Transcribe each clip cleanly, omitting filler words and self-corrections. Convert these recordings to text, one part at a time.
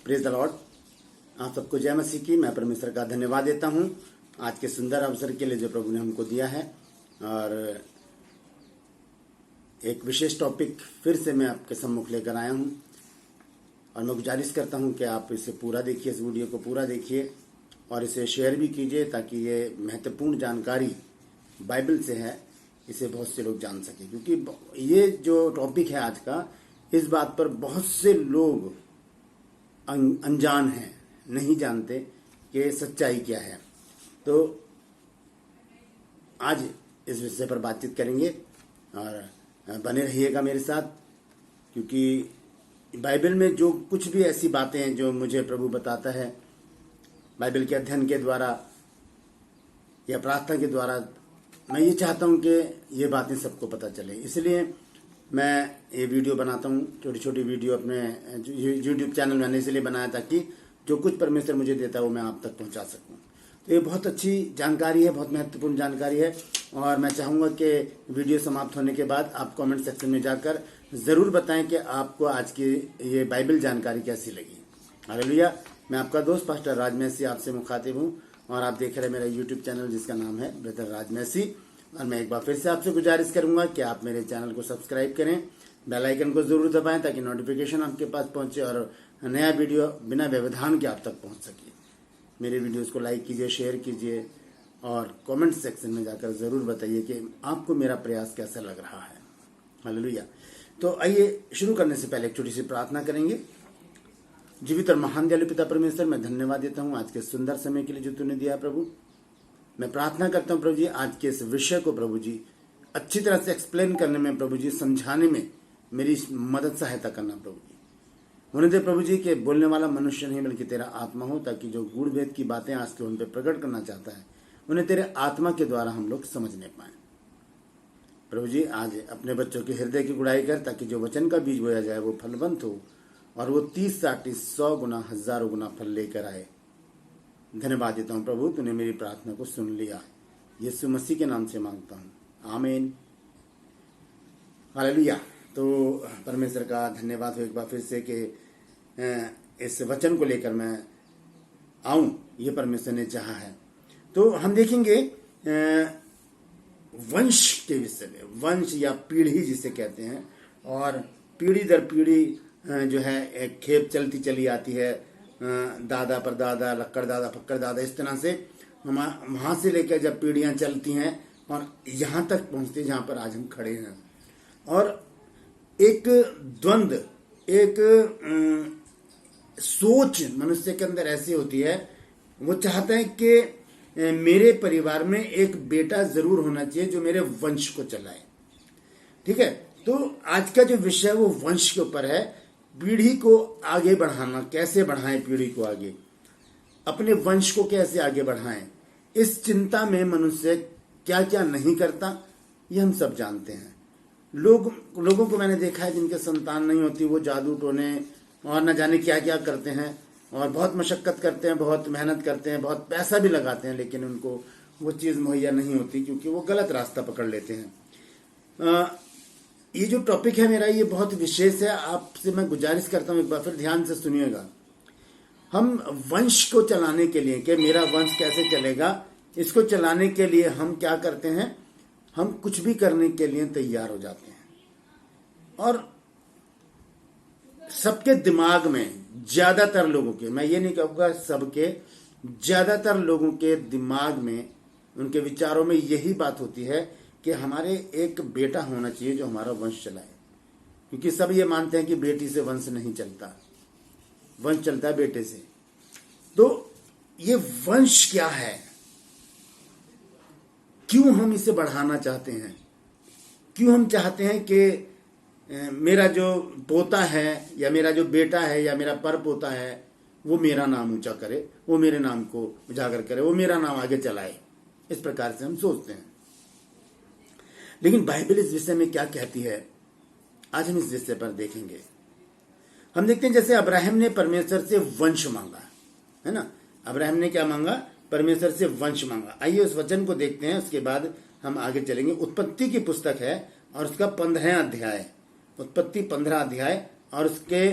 Praise the Lord. आप सबको जय मसीह की। मैं परमेश्वर का धन्यवाद देता हूं आज के सुंदर अवसर के लिए जो प्रभु ने हमको दिया है। और एक विशेष टॉपिक फिर से मैं आपके सम्मुख लेकर आया हूं और मैं गुजारिश करता हूं कि आप इसे पूरा देखिए, इस वीडियो को पूरा देखिए और इसे शेयर भी कीजिए ताकि ये महत्वपूर्ण जानकारी बाइबल से है, इसे बहुत से लोग जान सके। क्योंकि ये जो टॉपिक है आज का, इस बात पर बहुत से लोग अनजान हैं, नहीं जानते कि सच्चाई क्या है। तो आज इस विषय पर बातचीत करेंगे और बने रहिएगा मेरे साथ, क्योंकि बाइबल में जो कुछ भी ऐसी बातें हैं जो मुझे प्रभु बताता है बाइबल के अध्ययन के द्वारा या प्रार्थना के द्वारा, मैं ये चाहता हूं कि ये बातें सबको पता चले। इसलिए मैं ये वीडियो बनाता हूं, छोटी छोटी वीडियो अपने यूट्यूब चैनल मैंने इसलिए बनाया ताकि जो कुछ परमेश्वर मुझे देता है वो मैं आप तक पहुंचा सकूं। तो ये बहुत अच्छी जानकारी है, बहुत महत्वपूर्ण जानकारी है और मैं चाहूंगा कि वीडियो समाप्त होने के बाद आप कमेंट सेक्शन में जाकर जरूर बताएं कि आपको आज की ये बाइबल जानकारी कैसी लगी। हालेलुया। मैं आपका दोस्त पास्टर राज मैसी आपसे मुखातिब हूं और आप देख रहे हैं मेरा यूट्यूब चैनल जिसका नाम है ब्रदर राज मैसी। और मैं एक बार फिर से आपसे गुजारिश करूंगा कि आप मेरे चैनल को सब्सक्राइब करें, बेल आइकन को जरूर दबाएं ताकि नोटिफिकेशन आपके पास पहुंचे और नया वीडियो बिना व्यवधान के आप तक पहुंच सके। मेरे वीडियोस को लाइक कीजिए, शेयर कीजिए और कमेंट सेक्शन में जाकर जरूर बताइए कि आपको मेरा प्रयास कैसा लग रहा है। हालेलुया। तो आइए शुरू करने से पहले एक छोटी सी प्रार्थना करेंगे। जीवित और महान दयालु पिता परमेश्वर, मैं धन्यवाद देता हूँ आज के सुंदर समय के लिए जो तूने दिया प्रभु। मैं प्रार्थना करता हूँ प्रभु जी, आज के इस विषय को प्रभु जी अच्छी तरह से एक्सप्लेन करने में प्रभु जी, समझाने में मेरी मदद सहायता करना प्रभु जी। होने दे प्रभु जी के बोलने वाला मनुष्य नहीं बल्कि तेरा आत्मा हो, ताकि जो गूढ़ भेद की बातें आज तो उन पर प्रकट करना चाहता है उन्हें तेरे आत्मा के द्वारा हम लोग समझने पाए। प्रभु जी आज अपने बच्चों के हृदय की गुड़ाई कर, ताकि जो वचन का बीज बोया जाए वो फलवंत हो और वो 30, 60, 100 गुना, हजारों गुना फल लेकर आए। धन्यवाद देता हूँ प्रभु, तूने मेरी प्रार्थना को सुन लिया। यीशु मसीह के नाम से मांगता हूँ, आमीन। हालेलुया। तो परमेश्वर का धन्यवाद हो एक बार फिर से कि इस वचन को लेकर मैं आऊं, ये परमेश्वर ने चाहा है। तो हम देखेंगे वंश के विषय में, वंश या पीढ़ी जिसे कहते हैं। और पीढ़ी दर पीढ़ी जो है एक खेप चलती चली आती है, दादा पर दादा, लक्कड़ दादा, फक्कड़ दादा, इस तरह से वहां से लेकर जब पीढ़ियां चलती हैं और यहां तक पहुंचती है जहां पर आज हम खड़े हैं। और एक द्वंद्व, एक सोच मनुष्य के अंदर ऐसी होती है, वो चाहता है कि मेरे परिवार में एक बेटा जरूर होना चाहिए जो मेरे वंश को चलाए। ठीक है। तो आज का जो विषय है वो वंश के ऊपर है। पीढ़ी को आगे बढ़ाना, कैसे बढ़ाएं पीढ़ी को आगे, अपने वंश को कैसे आगे बढ़ाएं, इस चिंता में मनुष्य क्या क्या नहीं करता ये हम सब जानते हैं। लोगों को मैंने देखा है जिनके संतान नहीं होती, वो जादू टोने और न जाने क्या क्या करते हैं और बहुत मशक्कत करते हैं, बहुत मेहनत करते हैं, बहुत पैसा भी लगाते हैं, लेकिन उनको वो चीज़ मुहैया नहीं होती क्योंकि वो गलत रास्ता पकड़ लेते हैं। ये जो टॉपिक है मेरा, ये बहुत विशेष है। आपसे मैं गुजारिश करता हूँ एक बार फिर ध्यान से सुनिएगा। हम वंश को चलाने के लिए, कि मेरा वंश कैसे चलेगा, इसको चलाने के लिए हम क्या करते हैं, हम कुछ भी करने के लिए तैयार हो जाते हैं। और सबके दिमाग में, ज्यादातर लोगों के, मैं ये नहीं कहूँगा सबके, ज्यादातर लोगों के दिमाग में, उनके विचारों में यही बात होती है कि हमारे एक बेटा होना चाहिए जो हमारा वंश चलाए। क्योंकि सब ये मानते हैं कि बेटी से वंश नहीं चलता, वंश चलता है बेटे से। तो ये वंश क्या है, क्यों हम इसे बढ़ाना चाहते हैं, क्यों हम चाहते हैं कि मेरा जो पोता है या मेरा जो बेटा है या मेरा पर पोता है वो मेरा नाम ऊंचा करे, वो मेरे नाम को उजागर करे, वो मेरा नाम आगे चलाए। इस प्रकार से हम सोचते हैं। लेकिन बाइबल इस विषय में क्या कहती है, आज हम इस विषय पर देखेंगे। हम देखते हैं जैसे अब्राहम ने परमेश्वर से वंश मांगा, है ना। अब्राहम ने क्या मांगा, परमेश्वर से वंश मांगा। आइए उस वचन को देखते हैं, उसके बाद हम आगे चलेंगे। उत्पत्ति की पुस्तक है और उसका 15 अध्याय, उत्पत्ति 15 अध्याय और उसके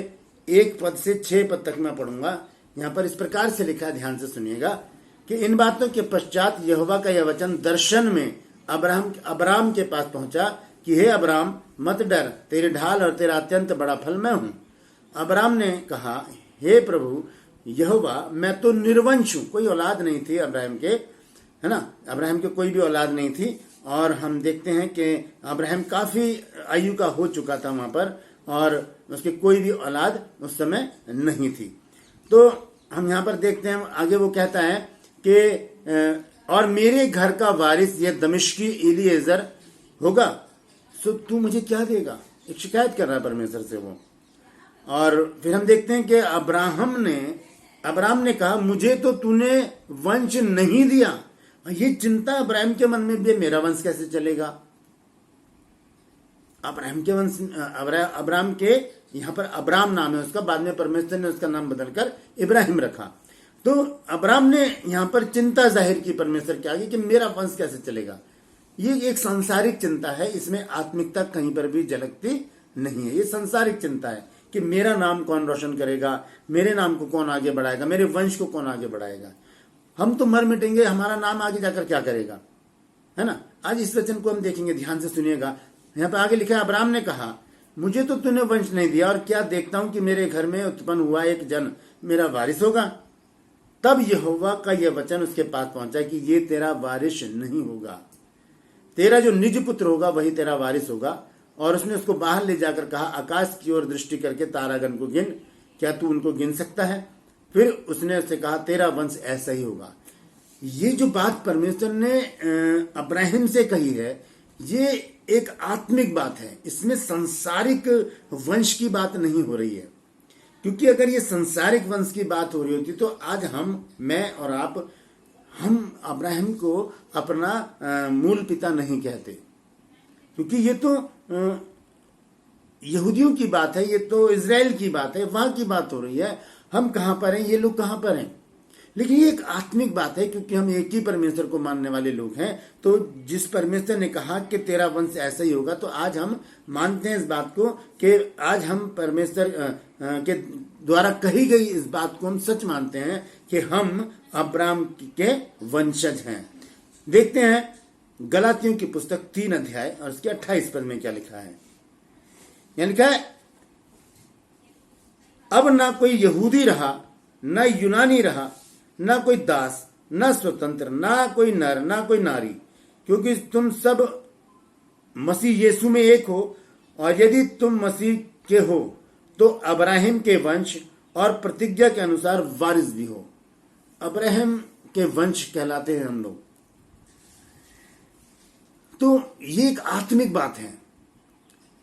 1 पद से 6 पद तक मैं पढ़ूंगा। यहाँ पर इस प्रकार से लिखा है, ध्यान से सुनिएगा कि इन बातों के पश्चात यहोवा का यह वचन दर्शन में अब्राम के पास पहुंचा कि हे अब्राम, मत डर, तेरी ढाल और तेरा अत्यंत बड़ा फल मैं हूं। अब्राम ने कहा, हे प्रभु यहोवा, मैं तो निर्वंश हूं। कोई औलाद नहीं थी अब्राहम के, है ना, अब्राहम के कोई भी औलाद नहीं थी। और हम देखते हैं कि अब्राहम काफी आयु का हो चुका था वहां पर, और उसके कोई भी औलाद उस समय नहीं थी। तो हम यहाँ पर देखते हैं आगे वो कहता है कि और मेरे घर का वारिस यह दमिश्की एलीएजर होगा, सो तू मुझे क्या देगा। एक शिकायत कर रहा है परमेश्वर से वो। और फिर हम देखते हैं कि अब्राम ने कहा, मुझे तो तूने वंश नहीं दिया। ये चिंता अब्राहम के मन में भी, मेरा वंश कैसे चलेगा। अब्राम के यहाँ पर अब्राम नाम है उसका, बाद में परमेश्वर ने उसका नाम बदलकर इब्राहिम रखा। तो अब्राम ने यहाँ पर चिंता जाहिर की परमेश्वर के आगे कि मेरा वंश कैसे चलेगा। ये एक सांसारिक चिंता है, इसमें आत्मिकता कहीं पर भी झलकती नहीं है। ये सांसारिक चिंता है कि मेरा नाम कौन रोशन करेगा, मेरे नाम को कौन आगे बढ़ाएगा, मेरे वंश को कौन आगे बढ़ाएगा। हम तो मर मिटेंगे, हमारा नाम आगे जाकर क्या करेगा, है ना। आज इस वचन को हम देखेंगे, ध्यान से सुनिएगा। यहाँ पर आगे लिखा है, अब्राम ने कहा, मुझे तो तूने वंश नहीं दिया, और क्या देखता हूं कि मेरे घर में उत्पन्न हुआ एक जन मेरा वारिस होगा। तब यहोवा का यह वचन उसके पास पहुंचा कि ये तेरा वारिस नहीं होगा, तेरा जो निज पुत्र होगा वही तेरा वारिस होगा। और उसने उसको बाहर ले जाकर कहा, आकाश की ओर दृष्टि करके तारागण को गिन, क्या तू उनको गिन सकता है। फिर उसने उससे कहा, तेरा वंश ऐसा ही होगा। ये जो बात परमेश्वर ने अब्राहिम से कही है, ये एक आत्मिक बात है। इसमें सांसारिक वंश की बात नहीं हो रही है, क्योंकि अगर ये सांसारिक वंश की बात हो रही होती तो आज मैं और आप, हम अब्राहिम को अपना मूल पिता नहीं कहते, क्योंकि ये तो यहूदियों की बात है, ये तो इजराइल की बात है, वहां की बात हो रही है। हम कहां पर हैं, ये लोग कहां पर हैं। लेकिन ये एक आत्मिक बात है, क्योंकि हम एक ही परमेश्वर को मानने वाले लोग हैं। तो जिस परमेश्वर ने कहा कि तेरा वंश ऐसा ही होगा, तो आज हम मानते हैं इस बात को कि आज हम परमेश्वर के द्वारा कही गई इस बात को हम सच मानते हैं कि हम अब्राम के वंशज हैं। देखते हैं गलातियों की पुस्तक 3 अध्याय और उसके 28 पद में क्या लिखा है। यह लिखा है, अब ना कोई यहूदी रहा, ना यूनानी रहा, ना कोई दास, ना स्वतंत्र, ना कोई नर, ना कोई नारी, क्योंकि तुम सब मसीह यीशु में एक हो। और यदि तुम मसीह के हो तो अब्राहिम के वंश और प्रतिज्ञा के अनुसार वारिस भी हो। अब्राहिम के वंश कहलाते हैं हम लोग। तो ये एक आत्मिक बात है।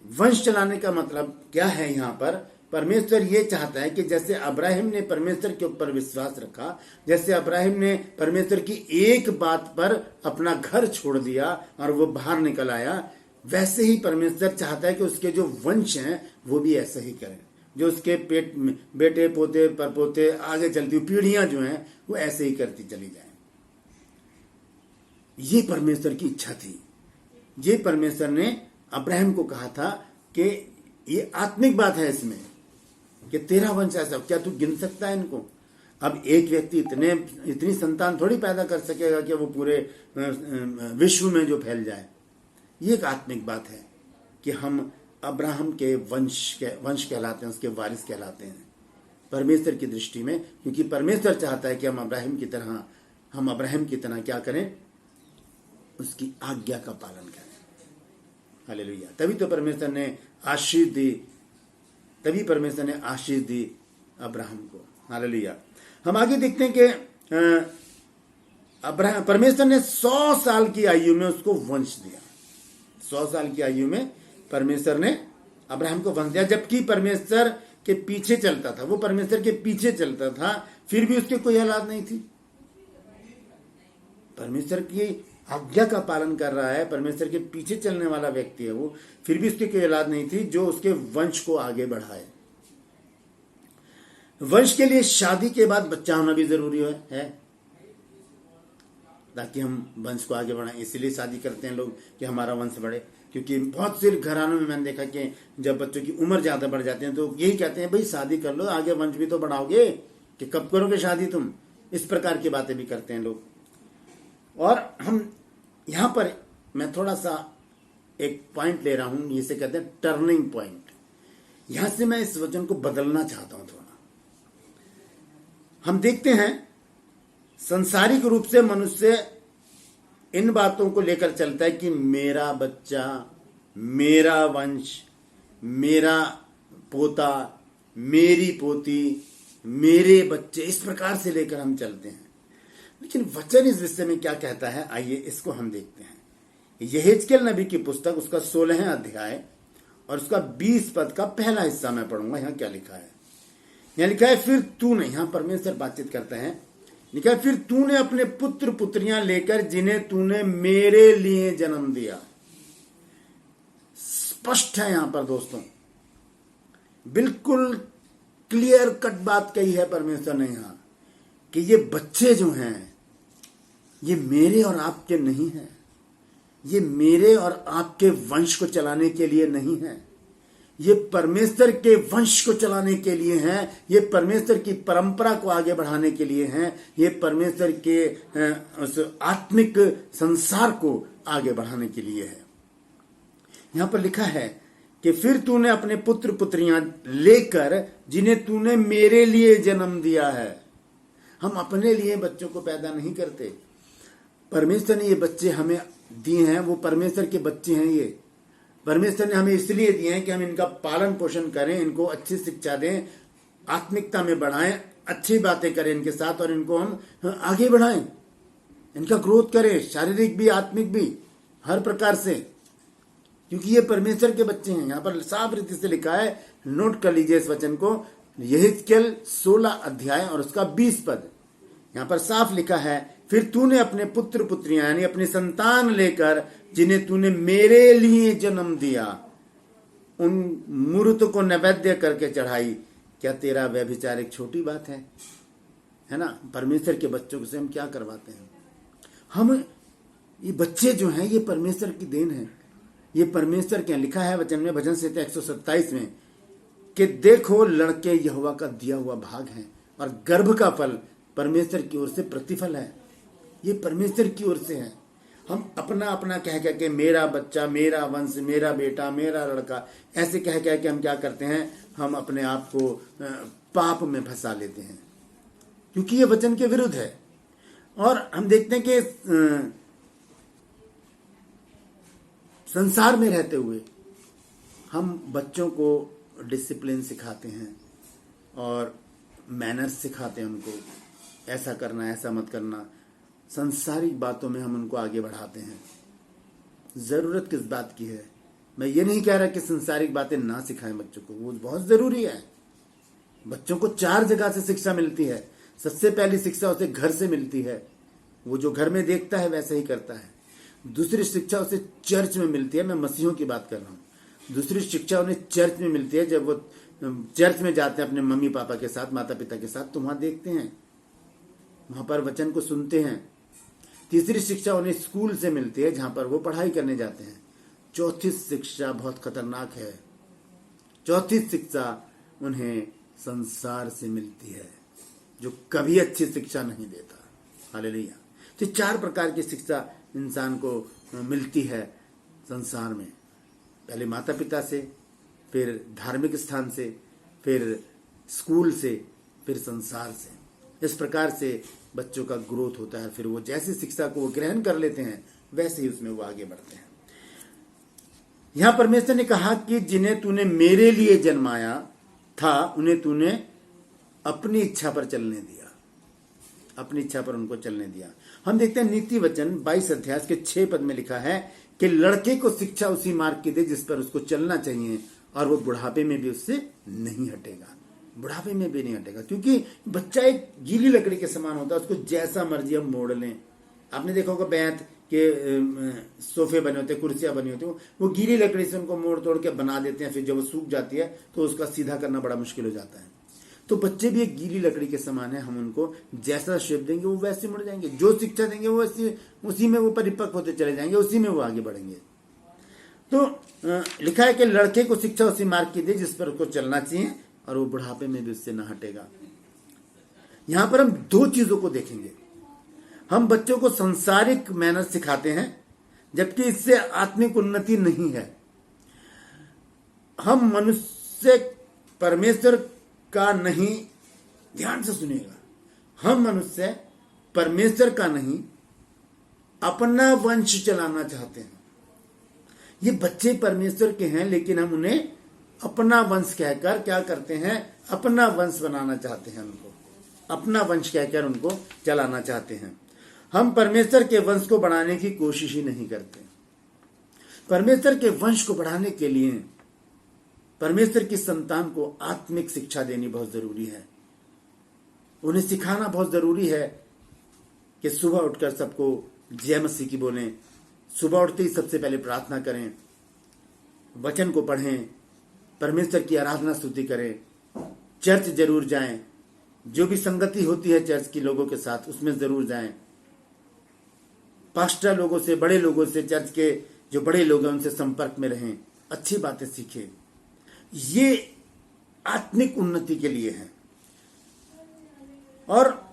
वंश चलाने का मतलब क्या है। यहां पर परमेश्वर ये चाहता है कि जैसे अब्राहिम ने परमेश्वर के ऊपर विश्वास रखा, जैसे अब्राहिम ने परमेश्वर की एक बात पर अपना घर छोड़ दिया और वो बाहर निकल आया, वैसे ही परमेश्वर चाहता है कि उसके जो वंश हैं वो भी ऐसा ही करें। जो उसके पेट में बेटे पोते परपोते आगे चलती हुई पीढ़ियां जो हैं वो ऐसे ही करती चली जाएं। ये परमेश्वर की इच्छा थी। ये परमेश्वर ने अब्राहिम को कहा था कि ये आत्मिक बात है इसमें कि तेरा वंश ऐसा। क्या तू गिन सकता है इनको। अब एक व्यक्ति इतनी संतान थोड़ी पैदा कर सकेगा कि वो पूरे विश्व में जो फैल जाए। ये एक आत्मिक बात है कि हम अब्राहम के वंश कहलाते हैं, उसके वारिस कहलाते हैं परमेश्वर की दृष्टि में, क्योंकि परमेश्वर चाहता है कि हम अब्राहम की तरह क्या करें, उसकी आज्ञा का पालन करें। हालेलुया। तभी तो परमेश्वर ने आशीष दी अब्राहम को। हालेलुया। हम आगे देखते हैं कि परमेश्वर ने 100 साल की आयु में उसको वंश दिया। 100 साल की आयु में परमेश्वर ने अब्राहम को वंश दिया, जबकि परमेश्वर के पीछे चलता था। वो परमेश्वर के पीछे चलता था, फिर भी उसके कोई औलाद नहीं थी। परमेश्वर की आज्ञा का पालन कर रहा है, परमेश्वर के पीछे चलने वाला व्यक्ति है वो, फिर भी उसकी कोई औलाद नहीं थी जो उसके वंश को आगे बढ़ाए। वंश के लिए शादी के बाद बच्चा होना भी जरूरी है ताकि हम वंश को आगे बढ़ाएं। इसलिए शादी करते हैं लोग कि हमारा वंश बढ़े। क्योंकि बहुत से घरानों में मैंने देखा कि जब बच्चों की उम्र ज्यादा बढ़ जाती है तो यही कहते हैं भाई शादी कर लो, आगे वंश भी तो बढ़ाओगे, कि कब करोगे शादी तुम। इस प्रकार की बातें भी करते हैं लोग। और हम यहां पर मैं थोड़ा सा एक पॉइंट ले रहा हूं, जिसे कहते हैं टर्निंग पॉइंट। यहां से मैं इस वचन को बदलना चाहता हूं थोड़ा। हम देखते हैं संसारिक रूप से मनुष्य इन बातों को लेकर चलता है कि मेरा बच्चा, मेरा वंश, मेरा पोता, मेरी पोती, मेरे बच्चे, इस प्रकार से लेकर हम चलते हैं। लेकिन वचन इस विषय में क्या कहता है, आइए इसको हम देखते हैं। यहेजकेल नबी की पुस्तक, उसका 16 अध्याय और उसका 20 पद का पहला हिस्सा मैं पढ़ूंगा। यहां क्या लिखा है? यहां लिखा है, फिर तूने, यहां परमेश्वर बातचीत करते हैं, लिखा है, फिर तूने अपने पुत्र पुत्रियां लेकर जिन्हें तूने मेरे लिए जन्म दिया। स्पष्ट है यहां पर दोस्तों, बिल्कुल क्लियर कट बात कही है परमेश्वर ने यहां, कि ये बच्चे जो हैं ये मेरे और आपके नहीं हैं, ये मेरे और आपके वंश को चलाने के लिए नहीं है, ये परमेश्वर के वंश को चलाने के लिए हैं, ये परमेश्वर की परंपरा को आगे बढ़ाने के लिए हैं, ये परमेश्वर के उस आत्मिक संसार को आगे बढ़ाने के लिए है। यहां पर लिखा है कि फिर तूने अपने पुत्र पुत्रियां लेकर जिन्हें तूने मेरे लिए जन्म दिया है। हम अपने लिए बच्चों को पैदा नहीं करते, परमेश्वर ने ये बच्चे हमें दिए हैं, वो परमेश्वर के बच्चे हैं। ये परमेश्वर ने हमें इसलिए दिए हैं कि हम इनका पालन पोषण करें, इनको अच्छी शिक्षा दें, आत्मिकता में बढ़ाएं, अच्छी बातें करें इनके साथ और इनको हम आगे बढ़ाएं, इनका ग्रोथ करें, शारीरिक भी आत्मिक भी, हर प्रकार से, क्योंकि ये परमेश्वर के बच्चे हैं। यहां पर साफ रीति से लिखा है, नोट कर लीजिए इस वचन को, यहेजकेल 16 अध्याय और उसका 20 पद। यहां पर साफ लिखा है, फिर तूने अपने पुत्र पुत्रियां यानी अपनी संतान लेकर जिन्हें तूने मेरे लिए जन्म दिया, उन मूर्त को नैवेद्य करके चढ़ाई। क्या तेरा व्यभिचार एक छोटी बात है ना? परमेश्वर के बच्चों से हम क्या करवाते हैं? हम ये बच्चे जो हैं ये परमेश्वर की देन है, ये परमेश्वर के। लिखा है वचन में, भजन संहिता 127 में, कि देखो लड़के यहोवा का दिया हुआ भाग है और गर्भ का फल परमेश्वर की ओर से प्रतिफल है। ये परमेश्वर की ओर से है। हम अपना अपना कह के मेरा बच्चा, मेरा वंश, मेरा बेटा, मेरा लड़का, ऐसे कह के हम क्या करते हैं, हम अपने आप को पाप में फंसा लेते हैं, क्योंकि ये वचन के विरुद्ध है। और हम देखते हैं कि संसार में रहते हुए हम बच्चों को डिसिप्लिन सिखाते हैं और मैनर्स सिखाते हैं, उनको ऐसा करना, ऐसा मत करना। संसारिक बातों में हम उनको आगे बढ़ाते हैं। जरूरत किस बात की है? मैं ये नहीं कह रहा कि संसारिक बातें ना सिखाएं बच्चों को, वो बहुत जरूरी है। बच्चों को 4 जगह से शिक्षा मिलती है। सबसे पहली शिक्षा उसे घर से मिलती है, वो जो घर में देखता है वैसे ही करता है। दूसरी शिक्षा उसे चर्च में मिलती है, मैं मसीहों की बात कर रहा हूँ। दूसरी शिक्षा उन्हें चर्च में मिलती है, जब वो चर्च में जाते हैं अपने मम्मी पापा के साथ, माता पिता के साथ, तो वहां देखते हैं, वहां पर वचन को सुनते हैं। तीसरी शिक्षा उन्हें स्कूल से मिलती है, जहां पर वो पढ़ाई करने जाते हैं। चौथी शिक्षा बहुत खतरनाक है, चौथी शिक्षा उन्हें संसार से मिलती है, जो कभी अच्छी शिक्षा नहीं देता। हालेलुया। तो 4 प्रकार की शिक्षा इंसान को मिलती है संसार में, पहले माता पिता से, फिर धार्मिक स्थान से, फिर स्कूल से, फिर संसार से। इस प्रकार से बच्चों का ग्रोथ होता है। फिर वो जैसी शिक्षा को वो ग्रहण कर लेते हैं वैसे ही उसमें वो आगे बढ़ते हैं। यहां परमेश्वर ने कहा कि जिन्हें तूने मेरे लिए जन्माया था उन्हें तूने अपनी इच्छा पर चलने दिया, अपनी इच्छा पर उनको चलने दिया। हम देखते हैं नीति वचन 22 अध्याय के 6 पद में लिखा है कि लड़के को शिक्षा उसी मार्ग की दे जिस पर उसको चलना चाहिए, और वो बुढ़ापे में भी उससे नहीं हटेगा, बुढ़ापे में भी नहीं हटेगा। क्योंकि बच्चा एक गीली लकड़ी के समान होता है, उसको जैसा मर्जी हम मोड़ लें। आपने देखा होगा बैंत के सोफे बने होते, कुर्सियां बनी होती, वो गीली लकड़ी से उनको मोड़ तोड़ के बना देते हैं। फिर जब वो सूख जाती है तो उसका सीधा करना बड़ा मुश्किल हो जाता है। तो बच्चे भी एक गीली लकड़ी के समान है, हम उनको जैसा शेप देंगे वो वैसे मुड़ जाएंगे, जो शिक्षा देंगे वो उसी में वो परिपक्व होते चले जाएंगे, उसी में वो आगे बढ़ेंगे। तो लिखा है कि लड़के को शिक्षा उसी मार्ग की दे जिस पर उसको चलना चाहिए और वो बुढ़ापे में भी उससे न हटेगा। यहां पर हम दो चीजों को देखेंगे। हम बच्चों को सांसारिक मैनर सिखाते हैं, जबकि इससे आत्मिक उन्नति नहीं है। हम मनुष्य परमेश्वर का नहीं, ध्यान से सुनिएगा, हम मनुष्य परमेश्वर का नहीं अपना वंश चलाना चाहते हैं। ये बच्चे परमेश्वर के हैं, लेकिन हम उन्हें अपना वंश कहकर क्या करते हैं, अपना वंश बनाना चाहते हैं, उनको अपना वंश कहकर उनको चलाना चाहते हैं। हम परमेश्वर के वंश को बढ़ाने की कोशिश ही नहीं करते। परमेश्वर के वंश को बढ़ाने के लिए परमेश्वर की संतान को आत्मिक शिक्षा देनी बहुत जरूरी है। उन्हें सिखाना बहुत जरूरी है कि सुबह उठकर सबको जय मसीह की बोलें, सुबह उठते ही सबसे पहले प्रार्थना करें, वचन को पढ़ें, परमेश्वर की आराधना स्तुति करें, चर्च जरूर जाएं, जो भी संगति होती है चर्च के लोगों के साथ उसमें जरूर जाएं, पास्टर लोगों से, बड़े लोगों से, चर्च के जो बड़े लोग हैं उनसे संपर्क में रहें, अच्छी बातें सीखें। ये आत्मिक उन्नति के लिए है। और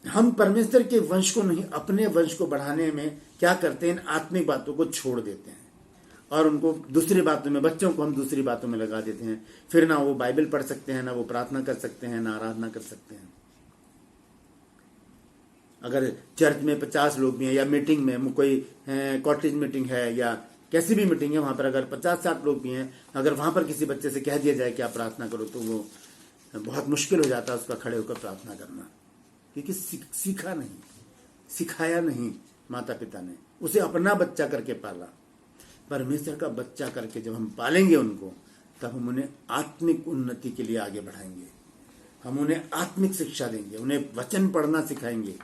हम परमेश्वर के वंश को नहीं, अपने वंश को बढ़ाने में क्या करते हैं, आत्मिक बातों को छोड़ देते हैं और उनको दूसरी बातों में, बच्चों को हम दूसरी बातों में लगा देते हैं। फिर ना वो बाइबल पढ़ सकते हैं, ना वो प्रार्थना कर सकते हैं, ना आराधना कर सकते हैं। अगर चर्च में 50 लोग भी हैं या मीटिंग में कोई कॉटेज मीटिंग है या कैसी भी मीटिंग है, वहां पर अगर 50-60 लोग भी हैं, अगर वहां पर किसी बच्चे से कह दिया जाए कि आप प्रार्थना करो, तो वो बहुत मुश्किल हो जाता है उसका खड़े होकर प्रार्थना करना, क्योंकि सीखा नहीं, सिखाया नहीं माता पिता ने, उसे अपना बच्चा करके पाला। परमेश्वर का बच्चा करके जब हम पालेंगे उनको, तब हम उन्हें आत्मिक उन्नति के लिए आगे बढ़ाएंगे। हम उन्हें आत्मिक शिक्षा देंगे, उन्हें वचन पढ़ना सिखाएंगे,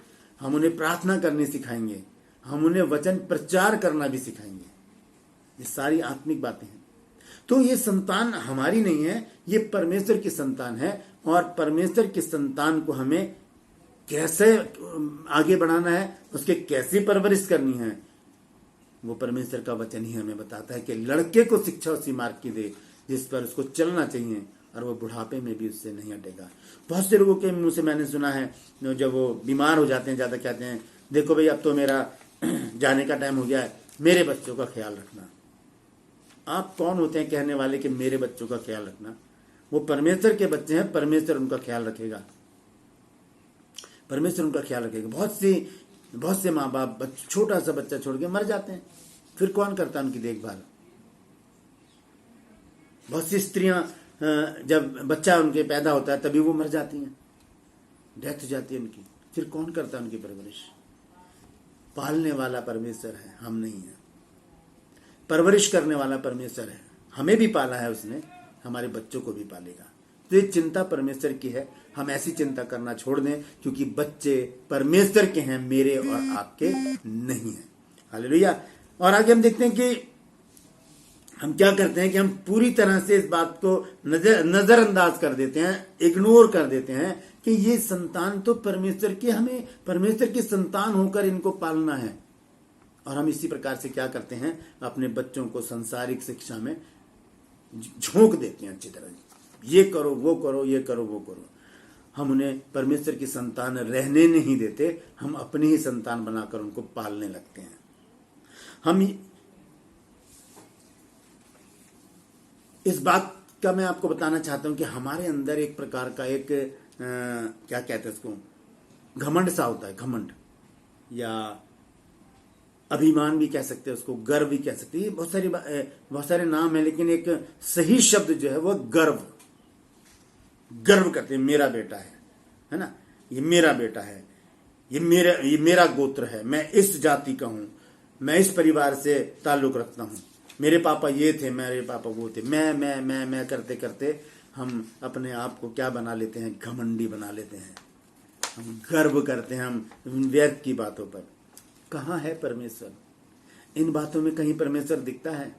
हम उन्हें प्रार्थना करनी सिखाएंगे, हम उन्हें वचन प्रचार करना भी सिखाएंगे। ये सारी आत्मिक बातें हैं। तो ये संतान हमारी नहीं है, ये परमेश्वर की संतान है। और परमेश्वर की संतान को हमें कैसे आगे बढ़ाना है, उसके कैसी परवरिश करनी है, वो परमेश्वर का वचन ही हमें बताता है कि लड़के को शिक्षा उसी मार्ग की दे जिस पर उसको चलना चाहिए और वो बुढ़ापे में भी उससे नहीं हटेगा। बहुत से लोगों के मुंह से मैंने सुना है, जब वो बीमार हो जाते हैं ज्यादा, कहते हैं देखो भाई अब तो मेरा जाने का टाइम हो गया है, मेरे बच्चों का ख्याल रखना। आप कौन होते हैं कहने वाले कि मेरे बच्चों का ख्याल रखना? वो परमेश्वर के बच्चे हैं, परमेश्वर उनका ख्याल रखेगा, परमेश्वर उनका ख्याल रखेगा। बहुत से माँ बाप छोटा सा बच्चा छोड़ के मर जाते हैं, फिर कौन करता है उनकी देखभाल? बहुत सी स्त्रियां जब बच्चा उनके पैदा होता है तभी वो मर जाती हैं, डेथ हो जाती है उनकी, फिर कौन करता है उनकी परवरिश? पालने वाला परमेश्वर है, हम नहीं है। परवरिश करने वाला परमेश्वर है, हमें भी पाला है उसने, हमारे बच्चों को भी पालेगा। तो ये चिंता परमेश्वर की है, हम ऐसी चिंता करना छोड़ दें, क्योंकि बच्चे परमेश्वर के हैं, मेरे और आपके नहीं है। हालेलुया। और आगे हम देखते हैं कि हम क्या करते हैं कि हम पूरी तरह से इस बात को नजरअंदाज कर देते हैं, इग्नोर कर देते हैं कि ये संतान तो परमेश्वर की, हमें परमेश्वर की संतान होकर इनको पालना है। और हम इसी प्रकार से क्या करते हैं, अपने बच्चों को सांसारिक शिक्षा में झोंक देते हैं अच्छी तरह, ये करो वो करो, ये करो वो करो। हम उन्हें परमेश्वर की संतान रहने नहीं देते, हम अपनी ही संतान बनाकर उनको पालने लगते हैं। हम इस बात का मैं आपको बताना चाहता हूं कि हमारे अंदर एक प्रकार का एक क्या कहते हैं उसको, घमंड सा होता है, घमंड या अभिमान भी कह सकते हैं उसको, गर्व भी कह सकते हैं। बहुत सारे नाम है, लेकिन एक सही शब्द जो है वो गर्व करते हैं। मेरा बेटा है ना, ये मेरा बेटा है, ये मेरा गोत्र है, मैं इस जाति का हूं, मैं इस परिवार से ताल्लुक रखता हूं, मेरे पापा ये थे, मेरे पापा वो थे। मैं करते करते हम अपने आप को क्या बना लेते हैं, घमंडी बना लेते हैं। हम गर्व करते हैं हम व्यर्थ की बातों पर। कहाँ है परमेश्वर? इन बातों में कहीं परमेश्वर दिखता है?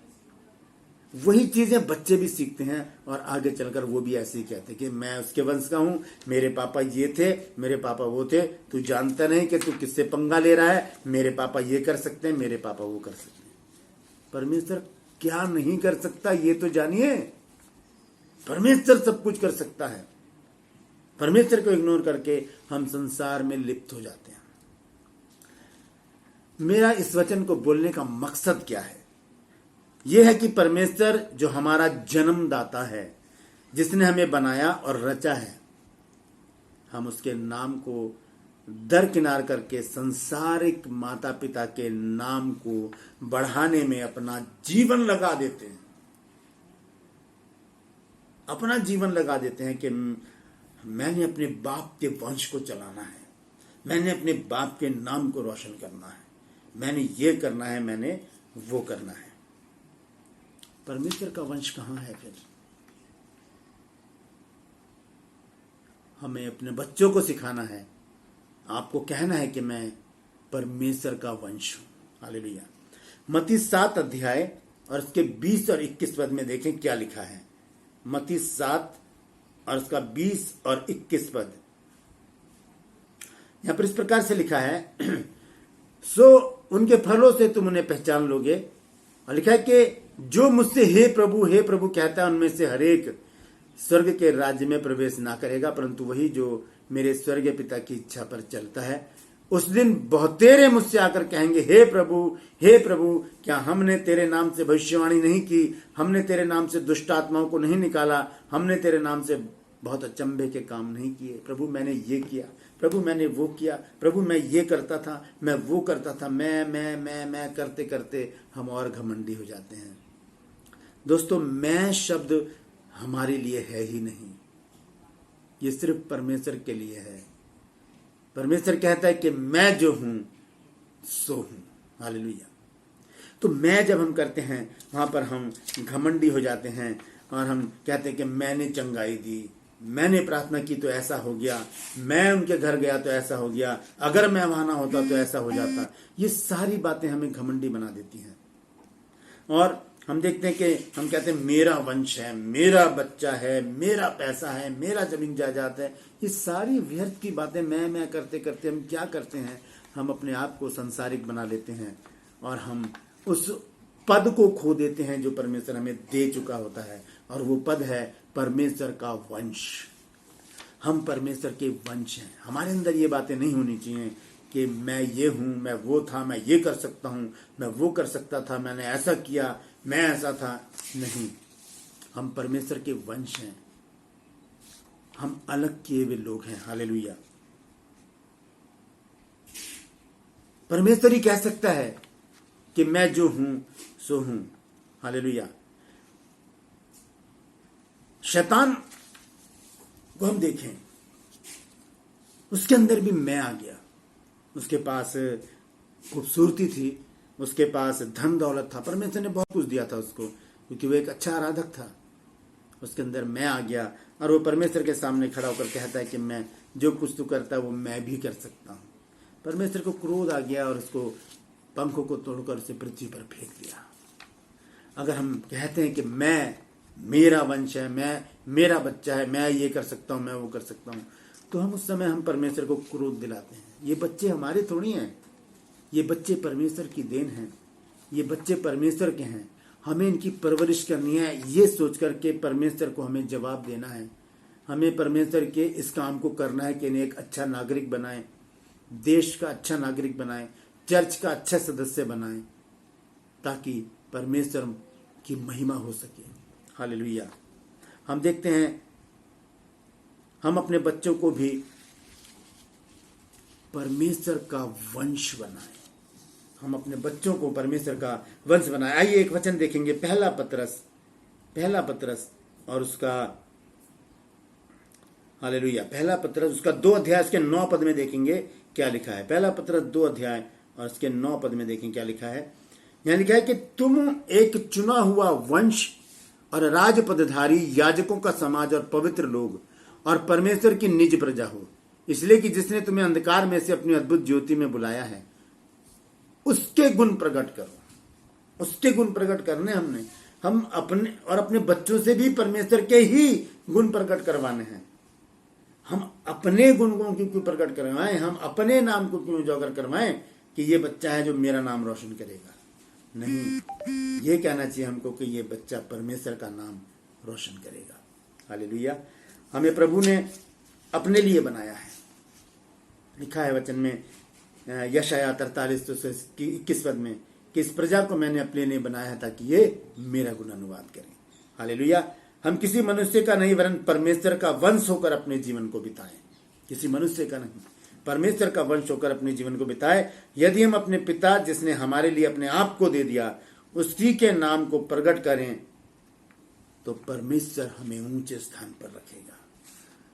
वही चीजें बच्चे भी सीखते हैं और आगे चलकर वो भी ऐसे ही कहते हैं कि मैं उसके वंश का हूं, मेरे पापा ये थे, मेरे पापा वो थे। तू जानता नहीं कि तू किससे पंगा ले रहा है? मेरे पापा ये कर सकते हैं, मेरे पापा वो कर सकते हैं। परमेश्वर क्या नहीं कर सकता ये तो जानिए। परमेश्वर सब कुछ कर सकता है। परमेश्वर को इग्नोर करके हम संसार में लिप्त हो जाते हैं। मेरा इस वचन को बोलने का मकसद क्या है? यह है कि परमेश्वर जो हमारा जन्मदाता है, जिसने हमें बनाया और रचा है, हम उसके नाम को दरकिनार करके संसारिक माता पिता के नाम को बढ़ाने में अपना जीवन लगा देते हैं। अपना जीवन लगा देते हैं कि मैंने अपने बाप के वंश को चलाना है, मैंने अपने बाप के नाम को रोशन करना है, मैंने ये करना है, मैंने वो करना है। परमेश्वर का वंश कहाँ है? फिर हमें अपने बच्चों को सिखाना है, आपको कहना है कि मैं परमेश्वर का वंश हूं। हालेलुया। मत्ती 7 अध्याय और उसके 20 और 21 पद में देखें क्या लिखा है। मत्ती 7 और उसका 20 और 21 पद यहां पर इस प्रकार से लिखा है, सो उनके फलों से तुम उन्हें पहचान लोगे। और लिखा है कि जो मुझसे हे प्रभु कहता है, उनमें से हर एक स्वर्ग के राज्य में प्रवेश ना करेगा, परंतु वही जो मेरे स्वर्गीय पिता की इच्छा पर चलता है। उस दिन बहुतेरे मुझसे आकर कहेंगे, हे प्रभु, क्या हमने तेरे नाम से भविष्यवाणी नहीं की? हमने तेरे नाम से दुष्ट आत्माओं को नहीं निकाला? हमने तेरे नाम से बहुत अचंभे के काम नहीं किए? प्रभु मैंने ये किया, प्रभु मैंने वो किया, प्रभु मैं ये करता था, मैं वो करता था। मैं करते करते हम और घमंडी हो जाते हैं। दोस्तों, मैं शब्द हमारे लिए है ही नहीं, ये सिर्फ परमेश्वर के लिए है। परमेश्वर कहता है कि मैं जो हूं सो हूं। हालेलुया। तो मैं जब हम करते हैं, वहां पर हम घमंडी हो जाते हैं और हम कहते हैं कि मैंने चंगाई दी, मैंने प्रार्थना की तो ऐसा हो गया, मैं उनके घर गया तो ऐसा हो गया, अगर मैं वहां ना होता तो ऐसा हो जाता। ये सारी बातें हमें घमंडी बना देती हैं। और हम देखते हैं कि हम कहते हैं मेरा वंश है, मेरा बच्चा है, मेरा पैसा है, मेरा जमीन जायदाद है। ये सारी व्यर्थ की बातें मैं करते करते हम क्या करते हैं? हम अपने आप को संसारिक बना लेते हैं और हम उस पद को खो देते हैं जो परमेश्वर हमें दे चुका होता है। और वो पद है परमेश्वर का वंश। हम परमेश्वर के वंश हैं। हमारे अंदर ये बातें नहीं होनी चाहिए कि मैं ये हूं, मैं वो था, मैं ये कर सकता हूं, मैं वो कर सकता था, मैंने ऐसा किया, मैं ऐसा था। नहीं, हम परमेश्वर के वंश हैं। हम अलग किए हुए लोग हैं। हालेलुया। परमेश्वर ही कह सकता है कि मैं जो हूं सो हूं। हालेलुया। शैतान को हम देखें, उसके अंदर भी मैं आ गया। उसके पास खूबसूरती थी, उसके पास धन दौलत था, परमेश्वर ने बहुत कुछ दिया था उसको, क्योंकि वो एक अच्छा आराधक था। उसके अंदर मैं आ गया और वो परमेश्वर के सामने खड़ा होकर कहता है कि मैं जो कुछ तू करता है वो मैं भी कर सकता हूं। परमेश्वर को क्रोध आ गया और उसको पंखों को तोड़कर उसे पृथ्वी पर फेंक दिया। अगर हम कहते हैं कि मेरा वंश है, मेरा बच्चा है, मैं ये कर सकता हूं, मैं वो कर सकता हूं, तो हम उस समय हम परमेश्वर को क्रोध दिलाते हैं। ये बच्चे हमारे थोड़ी हैं, ये बच्चे परमेश्वर की देन हैं, ये बच्चे परमेश्वर के हैं। हमें इनकी परवरिश करनी है, ये सोच करके परमेश्वर को हमें जवाब देना है। हमें परमेश्वर के इस काम को करना है कि इन्हें एक अच्छा नागरिक बनाएं, देश का अच्छा नागरिक बनाएं, चर्च का अच्छा सदस्य बनाएं, ताकि परमेश्वर की महिमा हो सके। हालेलुया। हम देखते हैं, हम अपने बच्चों को भी परमेश्वर का वंश बनाएं। हम अपने बच्चों को परमेश्वर का वंश बनाएं। आइए एक वचन देखेंगे, पहला पत्रस और उसका हालेलुया, पहला पत्रस उसका 2 अध्याय उसके 9 पद में देखेंगे क्या लिखा है। पहला पत्रस 2 अध्याय और उसके 9 पद में देखें क्या लिखा है। यहां लिखा है कि तुम एक चुना हुआ वंश और राजपदधारी, याजकों का समाज और पवित्र लोग और परमेश्वर की निज प्रजा हो, इसलिए कि जिसने तुम्हें अंधकार में से अपनी अद्भुत ज्योति में बुलाया है, उसके गुण प्रकट करो। उसके गुण प्रकट करने हम अपने बच्चों से भी परमेश्वर के ही गुण प्रकट करवाने हैं। हम अपने गुण को क्यों प्रकट करवाएं? हम अपने नाम को क्यों उजागर करवाएं कि ये बच्चा है जो मेरा नाम रोशन करेगा? नहीं, ये कहना चाहिए हमको कि ये बच्चा परमेश्वर का नाम रोशन करेगा। हालेलुया। हमें प्रभु ने अपने लिए बनाया है। लिखा है वचन में यशाया 43:21 पद में कि इस प्रजा को मैंने अपने लिए बनाया है ताकि ये मेरा गुणानुवाद करें। हालेलुया। हम किसी मनुष्य का नहीं वरन परमेश्वर का वंश होकर अपने जीवन को बिताएं। किसी मनुष्य का नहीं, परमेश्वर का वंश होकर अपने जीवन को बिताए। यदि हम अपने पिता जिसने हमारे लिए अपने आप को दे दिया उसी के नाम को प्रकट करें तो परमेश्वर हमें ऊंचे स्थान पर रखेगा।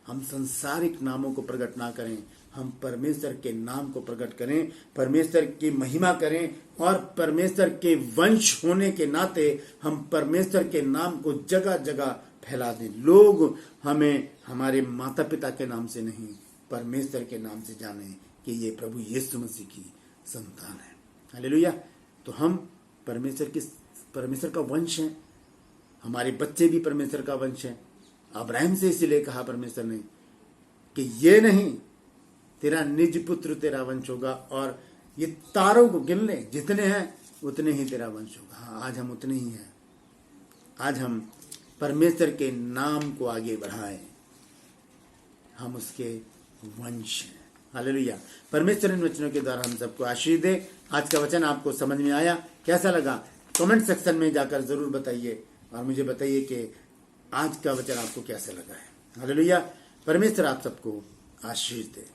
हम संसारिक नामों को प्रकट ना करें, हम परमेश्वर के नाम को प्रकट करें, परमेश्वर की महिमा करें और परमेश्वर के वंश होने के नाते हम परमेश्वर के नाम को जगह जगह फैला दें। लोग हमें हमारे माता पिता के नाम से नहीं, परमेश्वर के नाम से जाने कि ये प्रभु यीशु मसीह की संतान है। हालेलुया। तो हम परमेश्वर का वंश हैं। हमारे बच्चे भी परमेश्वर का वंश हैं। अब्राहम से इसीलिए कहा परमेश्वर ने कि ये नहीं, तेरा निज पुत्र तेरा वंश होगा और ये तारों को गिन ले, जितने हैं उतने ही तेरा वंश होगा। हाँ, आज हम उतने ही हैं। आज हम परमेश्वर के नाम को आगे बढ़ाएं, हम उसके वंश हैं। हालेलुया। परमेश्वर इन वचनों के द्वारा हम सबको आशीष दे। आज का वचन आपको समझ में आया, कैसा लगा? कमेंट सेक्शन में जाकर जरूर बताइए और मुझे बताइए कि आज का वचन आपको कैसा लगा है। हालेलुया। परमेश्वर आप सबको आशीष दे।